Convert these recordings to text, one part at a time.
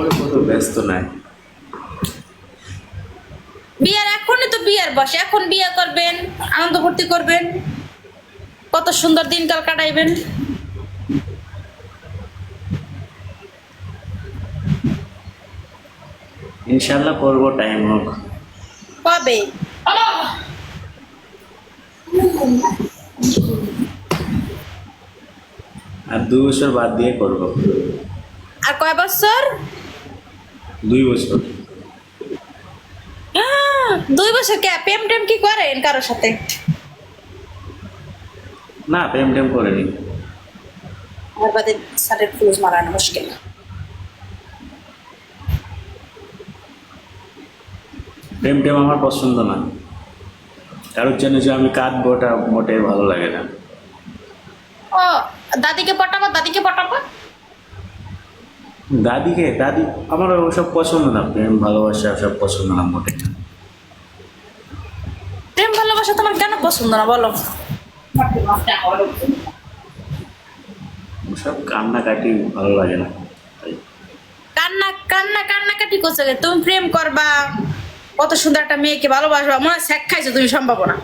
আমাকে কত ব্যস্ত নাই। বিয়ার এখনই তো বিয়ার বসে, এখন বিয়ে করবেন, আনন্দ ফুর্তি করবেন, কত সুন্দর দিনকাল কাটাইবেন। ইনশাল্লাহ করবো, টাইম হোক। কবে? আর 2 বছর বাদ দিয়ে করবো। আর কয় বছর? 2 বছর। 2 বছর কে প্রেম টেম কি করেন কারোর সাথে? না, প্রেম টেম করিনি। আমার বাদে সাথে ক্লোজ মারানো মুশকিল। প্রেম টেম আমার পছন্দ না। কারোর জন্য যে আমি কাঁদবো ওটা মোটেই ভালো লাগে না। ও, দাদিকে পটাবো, দাদিকে পটাবো। দাদি আমার ওসব পছন্দ না, প্রেম ভালোবাসা সব পছন্দ না মোটেই না। প্রেম ভালোবাসা তোমার কেন পছন্দ না বলো? ওসব কান্নাকাটি ভালো লাগে না তাই। কান্না কান্না কান্নাকাটি করছে কে? তুমি প্রেম করবা, কত সুন্দর একটা মেয়েকে ভালোবাসবা, মনে হয় স্যাক খাইছো তুমি, সম্ভাবনা।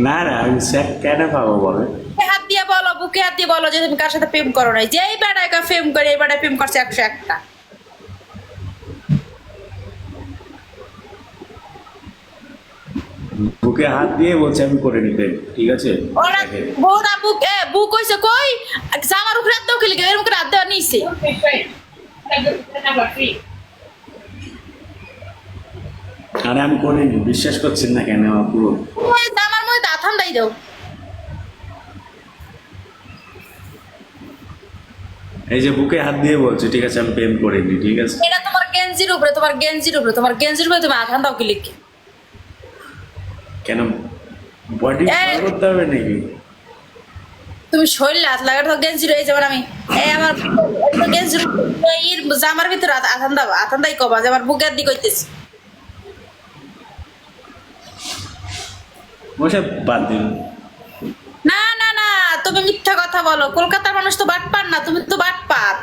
না না, আমি স্যাক কেন পাবো বলে? হাত দিয়ে বলো, বুকে হাত দিয়ে বলো যে তুমি কার সাথে প্রেম করো নাই। যেই বেড়ায় প্রেম করে, এই বেড়ায় প্রেম করছে 101টা। বুকে হাত দিয়ে বলছে আমি করে নিতে, ঠিক আছে। ওরা দেখে। বউরা বুক হইছে কই, জামার উপরে হাত দাও খেলে এরকম করে হাত দেওয়া নিছে। আরে আমি করিনি, বিশ্বাস করছেন না কেন আপু? ওই জামার মধ্যে হাত ঠান্ডাই দাও। এই যে বুকে হাত দিয়ে বলছে ঠিক আছে আমি প্রেম করিনি, ঠিক আছে। এটা তোমার গেঞ্জির উপরে, তোমার গেঞ্জির উপরে, তোমার গেঞ্জির উপরে তুমি হাত দাও কি লিখে? কেন বডি এই, করতে হবে নাকি? তুমি শরীরে হাত লাগা তো গেঞ্জির, এই যেমন আমি, এই আমার গেঞ্জির জামার ভিতরে আথান দাও, আথান দাই কবা যে আমার বুকের দিকে হইতেছে। ওসব বাদ দিন। না না না, তুমি মিথ্যা কথা বলো, কলকাতার মানুষ তো বাটপার না, তুমি তো বাটপার।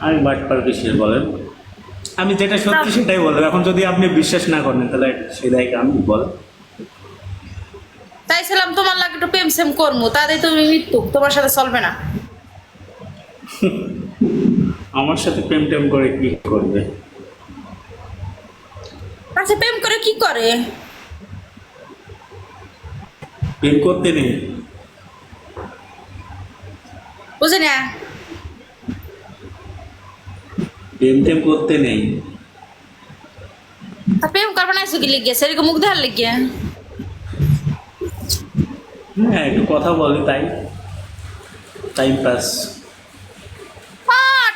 আমি বাটপার কিসের বলেন? আমি যেটা সত্যি সেটাই বললাম, এখন যদি আপনি বিশ্বাস না করেন তাহলে সেটাই আমি বল। চাইছিলাম তোমার লাগে একটু প্রেম সেম করবো, তাদের তুমি মৃত্যু, তোমার সাথে চলবে না। আমার সাথে প্রেম টেম করে কি করবে? আচ্ছা, প্রেম করে কি করে? প্রেম করতে নেই। বুঝি না। প্রেম টেম করতে নেই। আর প্রেম করবে না কি লিখে, সেরকম মুখ দেখার লিখে? হ্যাঁ, একটু কথা বলি তাই, টাইম পাস।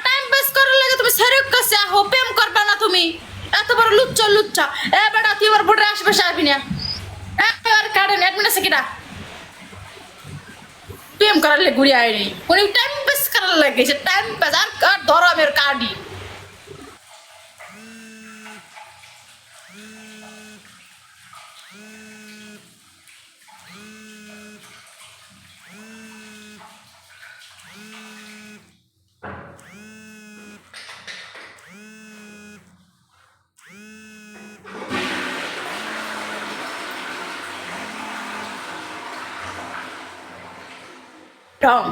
টাইম পাস করার লাগে তুমি সেরক কাছে আহো, প্রেম করবে না তুমি? এত বড় লুচ্চা লুচ্চা, এ বেটা তুই আমার বোর্ডের আশেপাশে আসবি না। আর কারেন্ট অ্যাডমিন আছে কিনা? প্রেম করার লাগে ঘুরে আয়নি, উনি টাইম পাস করার লাগে, সে টাইম পাস। আর ধরো আমি ওর কার্ডি। ঢং।